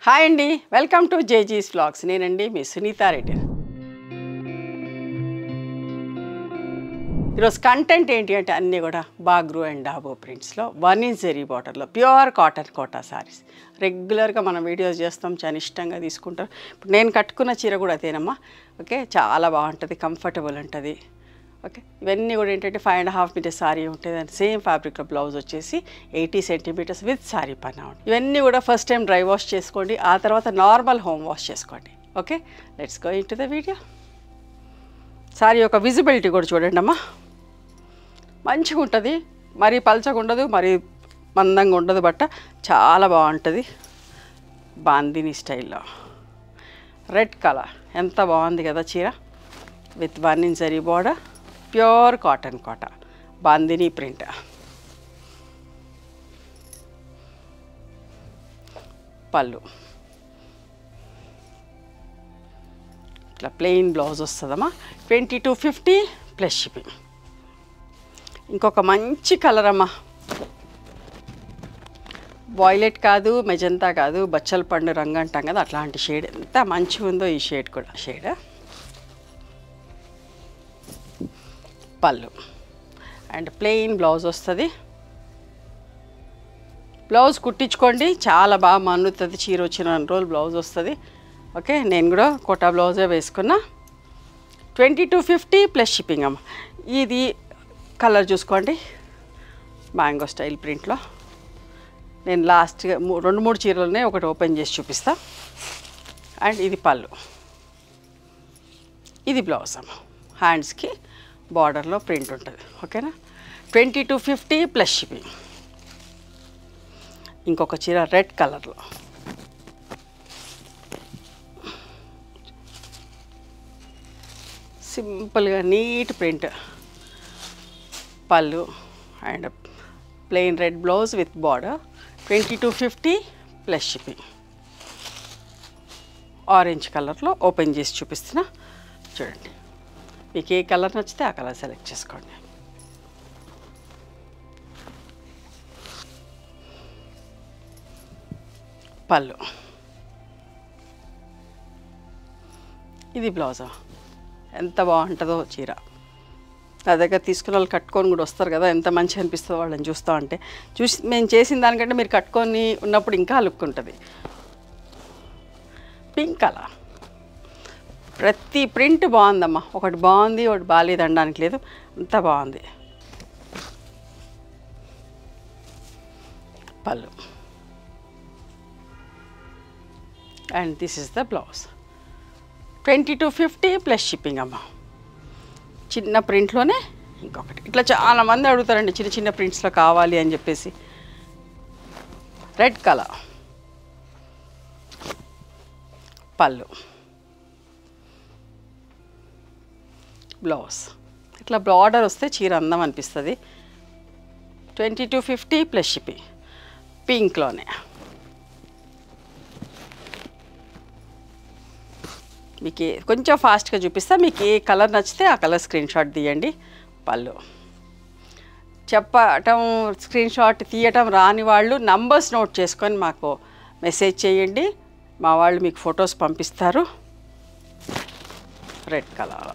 Hi అండి, welcome to జేజీస్ vlogs. నేనండి మీ సునీతా రెడ్డి. ఈరోజు కంటెంట్ ఏంటి అంటే అన్నీ కూడా బాగ్రూ అండ్ డాబో ప్రింట్స్లో 1 ఇంచ్ జరీ బార్డర్లో ప్యూర్ కాటన్ కోటా సారీస్. రెగ్యులర్గా మనం వీడియోస్ చేస్తాం, చాలా ఇష్టంగా తీసుకుంటారు. ఇప్పుడు నేను కట్టుకున్న చీర కూడా అదేనమ్మా. ఓకే, చాలా బాగుంటుంది, కంఫర్టబుల్ ఉంటుంది. ఓకే, ఇవన్నీ కూడా ఏంటంటే 5.5 మీటర్స్ సారీ ఉంటుంది అండ్ సేమ్ ఫ్యాబ్రిక్లో బ్లౌజ్ వచ్చేసి 80 సెంటీమీటర్స్ విత్ సారీ పన్నా ఉంటుంది. ఇవన్నీ కూడా ఫస్ట్ టైం డ్రై వాష్ చేసుకోండి, ఆ తర్వాత నార్మల్ హోమ్ వాష్ చేసుకోండి. Okay, let's go in to the video. Sorry యొక్క విజిబిలిటీ కూడా చూడండి అమ్మా, మంచిగా ఉంటుంది. మరీ పల్చగా ఉండదు, మరీ మందంగా ఉండదు, బట్ట చాలా బాగుంటుంది. బాందిని స్టైల్లో రెడ్ కలర్ ఎంత బాగుంది కదా చీర, with 1 inch zari border, pure cotton Kota, bandhani print. పళ్ళు ఇట్లా ప్లెయిన్ బ్లౌజ్ వస్తుందమ్మా. 2250 ప్లస్ షిప్పింగ్. ఇంకొక మంచి కలర్ అమ్మా, వాయిలెట్ కాదు, మెజంతా కాదు, బచ్చల పండు రంగు అంటాం కదా, అట్లాంటి షేడ్. ఎంత మంచిగా ఉందో ఈ షేడ్ కూడా. షేడ్ పళ్ళు అండ్ ప్లెయిన్ బ్లౌజ్ వస్తుంది. బ్లౌజ్ కుట్టించుకోండి, చాలా బాగా మన్నుతుంది. చీర వచ్చిన రోజులు బ్లౌజ్ వస్తుంది. ఓకే, నేను కూడా కోటా బ్లౌజే వేసుకున్నా. 2250 ప్లస్ షిప్పింగ్ అమ్మ. ఇది కలర్ చూసుకోండి, మ్యాంగో స్టైల్ ప్రింట్లో. నేను లాస్ట్గా 2-3 చీరలనే ఒకటి ఓపెన్ చేసి చూపిస్తా. అండ్ ఇది పళ్ళు, ఇది బ్లౌజ్ అమ్మ. హ్యాండ్స్కి బార్డర్లో ప్రింట్ ఉంటుంది. ఓకేనా, 2250 ప్లస్ షిప్పింగ్. ఇంకొక చీర రెడ్ కలర్లో, సింపుల్గా నీట్ ప్రింట్. పళ్ళు and plain red blouse with border, 2250 plus shipping. Orange కలర్లో ఓపెన్ చేసి చూపిస్తున్నా చూడండి. మీకు ఏ కలర్ నచ్చితే ఆ కలర్ సెలెక్ట్ చేసుకోండి. పళ్ళు, ఇది బ్లౌజా. ఎంత బాగుంటుందో చీర. నా దగ్గర తీసుకున్న వాళ్ళు కట్టుకొని కూడా వస్తారు కదా, ఎంత మంచిగా అనిపిస్తుందో వాళ్ళని చూస్తూ ఉంటే. మేము చేసిన దానికంటే మీరు కట్టుకొని ఉన్నప్పుడు ఇంకా లుక్ ఉంటుంది. పింక్ కలర్, ప్రతి ప్రింట్ బాగుందమ్మా. ఒకటి బాగుంది, ఒకటి బాగాలేదు అనడానికి లేదు, అంత బాగుంది. పళ్ళు and this is the blouse. 2250 plus shipping అమ్మ. చిన్న ప్రింట్లోనే ఇంకొకటి. ఇట్లా చాలామంది అడుగుతారండి చిన్న చిన్న ప్రింట్స్లో కావాలి అని చెప్పేసి. రెడ్ కలర్, పళ్ళు, బ్లౌజ్. ఇట్లా బార్డర్ వస్తే చీర అందం అనిపిస్తుంది. 2250 ప్లస్ షిప్పింగ్. పింక్లోనే మీకు కొంచెం ఫాస్ట్గా చూపిస్తా. మీకు ఏ కలర్ నచ్చితే ఆ కలర్ స్క్రీన్ షాట్ తీయండి. పళ్ళు చెప్పటం, స్క్రీన్ షాట్ తీయటం రాని వాళ్ళు నంబర్స్ నోట్ చేసుకొని మాకు మెసేజ్ చేయండి, మా వాళ్ళు మీకు ఫొటోస్ పంపిస్తారు. రెడ్ కలర్,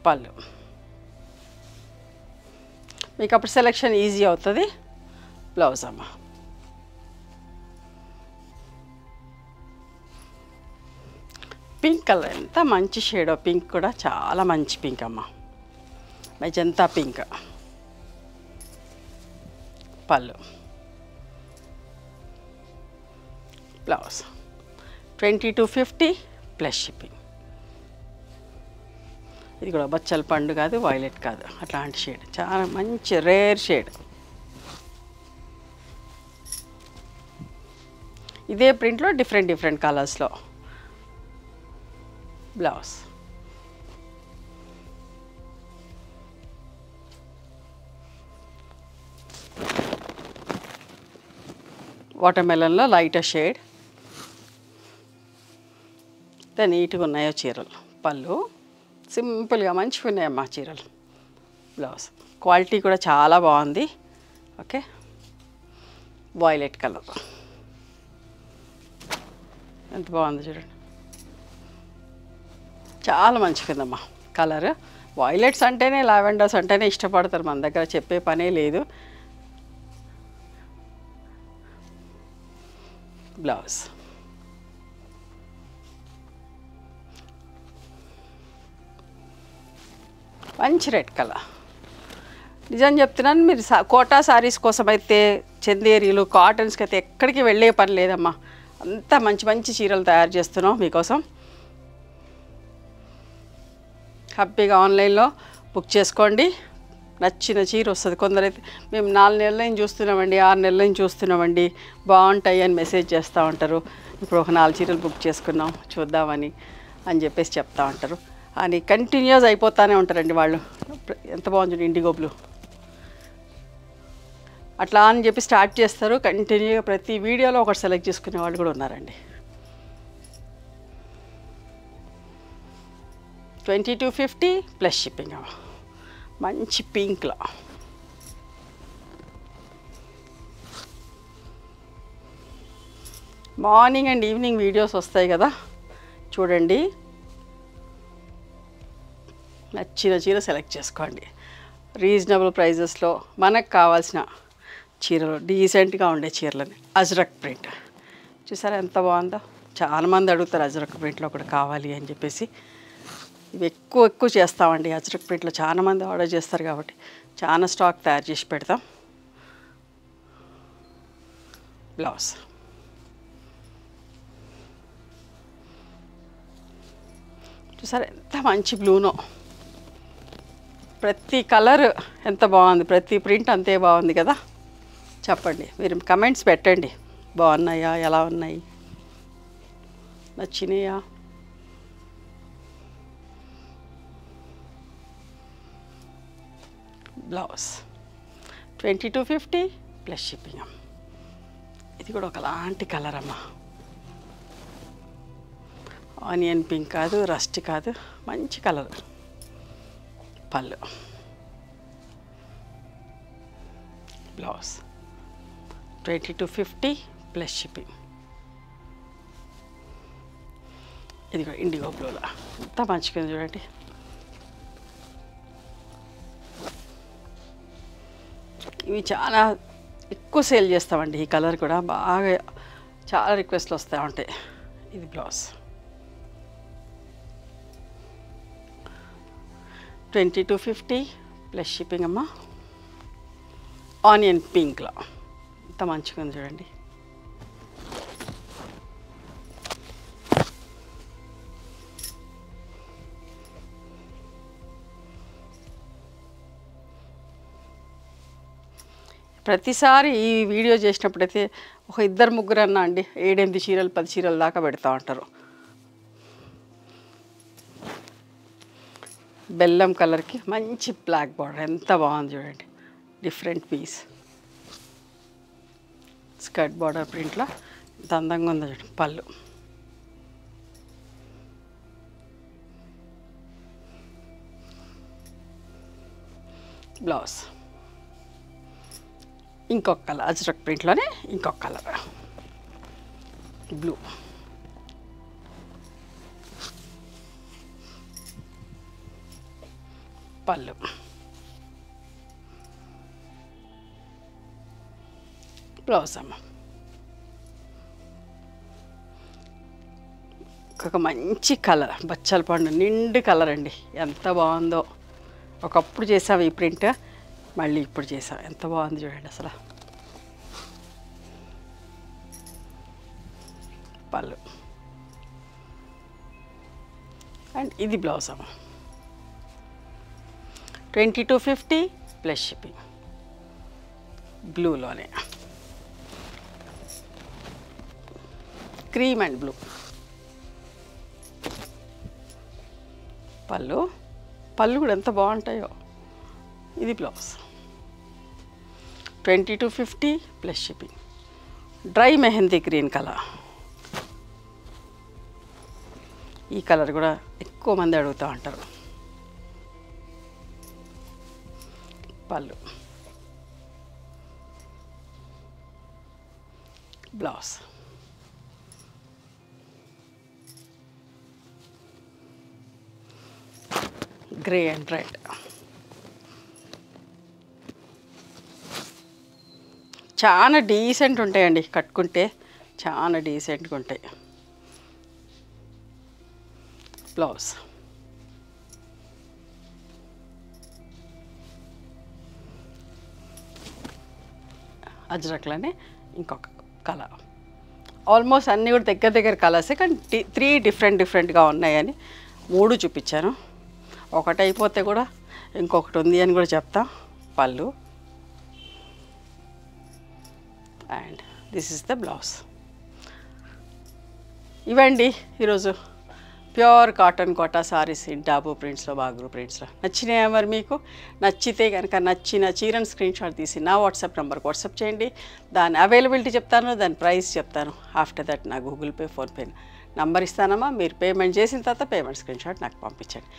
పళ్ళు. మీకు అప్పుడు సెలెక్షన్ ఈజీ అవుతుంది. బ్లౌజ్ అమ్మ. పింక్ కలర్ ఎంత మంచి షేడో. పింక్ కూడా చాలా మంచి పింక్ అమ్మ, మెజంతా పింక్. పళ్ళు, బ్లౌజ్. 2250 plus shipping. ఇది కూడా బచ్చల పండు కాదు, వైలెట్ కాదు, అట్లాంటి షేడ్. చాలా మంచి రేర్ షేడ్. ఇదే ప్రింట్లో డిఫరెంట్ కలర్స్లో బ్లౌజ్. వాటర్మెలన్లో lighter shade. ఎంత నీట్గా ఉన్నాయో చీరలు. పళ్ళు సింపుల్గా మంచిగా ఉన్నాయమ్మా చీరలు. బ్లౌజ్ క్వాలిటీ కూడా చాలా బాగుంది. ఓకే, వాయిలెట్ కలర్ ఎంత బాగుంది చూడండి, చాలా మంచిగుందమ్మా కలర్. వాయిలెట్స్ అంటేనే, లావెండర్స్ అంటేనే ఇష్టపడతారు, మన దగ్గర చెప్పే పనే లేదు. బ్లౌజ్ మంచి రెడ్ కలర్. నిజం చెప్తున్నాను, మీరు కోటా సారీస్ కోసం అయితే, చందేరీలు, కాటన్స్కి అయితే ఎక్కడికి వెళ్ళే పని లేదమ్మా. అంతా మంచి మంచి చీరలు తయారు చేస్తున్నాం మీకోసం. హ్యాపీగా ఆన్లైన్లో బుక్ చేసుకోండి, నచ్చిన చీర వస్తుంది. కొందరైతే మేము 4 నెలల నుంచి చూస్తున్నామండి, 6 నెలల నుంచి చూస్తున్నామండి, బాగుంటాయి అని మెసేజ్ చేస్తూ ఉంటారు. ఇప్పుడు ఒక 4 చీరలు బుక్ చేసుకున్నాం చూద్దామని అని చెప్పేసి చెప్తా ఉంటారు. అని కంటిన్యూస్ అయిపోతూనే ఉంటారండి వాళ్ళు. ఎంత బాగుంది ఇండిగో బ్లూ, అట్లా అని చెప్పి స్టార్ట్ చేస్తారు. కంటిన్యూగా ప్రతి వీడియోలో ఒకటి సెలెక్ట్ చేసుకునే వాళ్ళు కూడా ఉన్నారండి. 2250 ప్లస్ షిప్పింగ్. మంచి పింక్లో మార్నింగ్ అండ్ ఈవినింగ్ వీడియోస్ వస్తాయి కదా, చూడండి. నచ్చిన చీర సెలెక్ట్ చేసుకోండి. రీజనబుల్ ప్రైజెస్లో మనకు కావాల్సిన చీరలు, డీసెంట్గా ఉండే చీరలని. అజ్రక్ ప్రింట్ చూసారా ఎంత బాగుందో. చాలామంది అడుగుతారు అజ్రక్ ప్రింట్లో కూడా కావాలి అని చెప్పేసి. ఇవి ఎక్కువ చేస్తామండి అజ్రక్ ప్రింట్లో, చాలామంది ఆర్డర్ చేస్తారు కాబట్టి చాలా స్టాక్ తయారు చేసి పెడతాం. బ్లౌజ్ చూసారా ఎంత మంచి బ్లూనో. ప్రతి కలర్ ఎంత బాగుంది, ప్రతి ప్రింట్ అంతే బాగుంది కదా. చెప్పండి, మీరు కమెంట్స్ పెట్టండి, బాగున్నాయా, ఎలా ఉన్నాయి, నచ్చినాయా. Blouse 2250 plus shipping. ఇది కూడా ఒకలాంటి కలర్ అమ్మా, ఆనియన్ పింక్ కాదు, రస్ట్ కాదు, మంచి కలర్. పళ్ళు, బ్లౌజ్ 2250 ప్లస్ షిప్పింగ్. ఇది కూడా ఇండిగో బ్లూలో ఎంత మంచిగా చూడండి. ఇవి చాలా ఎక్కువ సేల్ చేస్తామండి, ఈ కలర్ కూడా బాగా చాలా రిక్వెస్ట్లు వస్తూ ఉంటాయి. ఇది బ్లౌజ్ 2250 ప్లస్ షిప్పింగ్ అమ్మా. ఆనియన్ పింక్లో ఎంత మంచిగా ఉంది చూడండి. ప్రతిసారి ఈ వీడియో చేసినప్పుడైతే ఒక 2-3 అన్నా అండి 7-8 చీరలు 10 చీరల దాకా పెడతా ఉంటారు. బెల్లం కలర్కి మంచి బ్లాక్ బార్డర్ ఎంత బాగుంది చూడండి. డిఫరెంట్ పీస్ స్కర్ట్ బార్డర్ ప్రింట్లో ఎంత అందంగా ఉందో చూడండి. పళ్ళు, బ్లౌజ్ ఇంకొక కలర్, అజ్రక్ ప్రింట్లోనే ఇంకొక కలర్ బ్లూ. పళ్ళు, బ్లౌజ్ అమ్మ. ఒక మంచి కలర్, బచ్చల పండు నిండు కలర్ అండి, ఎంత బాగుందో. ఒకప్పుడు చేసాము ఈ ప్రింట్, మళ్ళీ ఇప్పుడు చేసాం, ఎంత బాగుంది చూడండి అసలు. పళ్ళు అండ్ ఇది బ్లౌజ్ అమ్మ. 2250 ప్లస్ షిప్పింగ్. బ్లూలోనే క్రీమ్ అండ్ బ్లూ. పళ్ళు, పళ్ళు కూడా ఎంత బాగుంటాయో. ఇది blouse 2250 plus shipping. Dry mehndi green colour. ఈ కలర్ కూడా ఎక్కువ మంది అడుగుతూ ఉంటారు. పళ్ళు, బ్లౌజ్. Grey and red. చాలా డీసెంట్ ఉంటాయండి కట్టుకుంటే, చాలా డీసెంట్గా ఉంటాయి. బ్లౌజ్. అజ్రక్లోనే ఇంకొక కలర్. ఆల్మోస్ట్ అన్నీ కూడా దగ్గర దగ్గర కలర్సే, కానీ 3 డిఫరెంట్గా ఉన్నాయని 3 చూపించాను. ఒకటి అయిపోతే కూడా ఇంకొకటి ఉంది అని కూడా చెప్తా. పళ్ళు and this is the blouse. ఇవండి ఈరోజు ప్యూర్ కాటన్ కోటా సారీస్ డాబు ప్రింట్స్లో, బాగ్రూ ప్రింట్స్లో. నచ్చినాయా మరి మీకు? నచ్చితే కనుక నచ్చిన చీరను స్క్రీన్ షాట్ తీసి నా వాట్సాప్ నెంబర్కి వాట్సాప్ చేయండి. దాని అవైలబిలిటీ చెప్తాను, దాని ప్రైస్ చెప్తాను. ఆఫ్టర్ దట్ నా గూగుల్ పే, ఫోన్పే నంబర్ ఇస్తానమ్మా. మీరు పేమెంట్ చేసిన తర్వాత పేమెంట్ స్క్రీన్ షాట్ నాకు పంపించండి.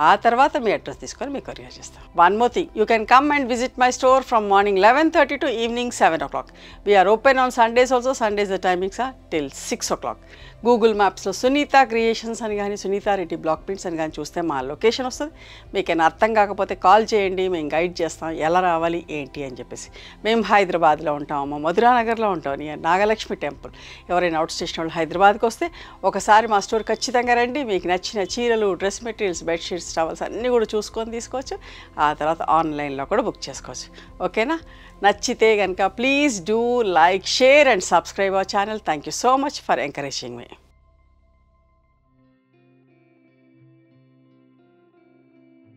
ఆ తర్వాత మీ అడ్రస్ తీసుకొని మీకు కొరియర్ చేస్తాను. One more thing, you can come and visit my store from morning 11:30 to evening 7 o'clock. We are open on Sundays also. Sundays the timings are till 6 o'clock. Google మ్యాప్స్లో Sunitha creations అని కానీ, Sunitha Reddy block prints అని కానీ చూస్తే మా location వస్తుంది. మీకేనా అర్థం కాకపోతే కాల్ చేయండి, మేము గైడ్ చేస్తాం ఎలా రావాలి ఏంటి అని చెప్పేసి. మేము హైదరాబాద్లో ఉంటాము, మధురానగర్లో ఉంటాం, నియర్ నాగలక్ష్మి టెంపుల్. ఎవరైనా అవుట్ స్టేషన్ వాళ్ళు హైదరాబాద్కి వస్తే ఒకసారి మా స్టోర్ ఖచ్చితంగా రండి. మీకు నచ్చిన చీరలు, డ్రెస్ మెటీరియల్స్, బెడ్షీట్స్, టవల్స్ అన్నీ కూడా చూసుకొని తీసుకోవచ్చు. ఆ తర్వాత ఆన్లైన్లో కూడా బుక్ చేసుకోవచ్చు. ఓకేనా? నచ్చితే కనుక please do like, share and subscribe our channel. Thank you so much for encouraging me.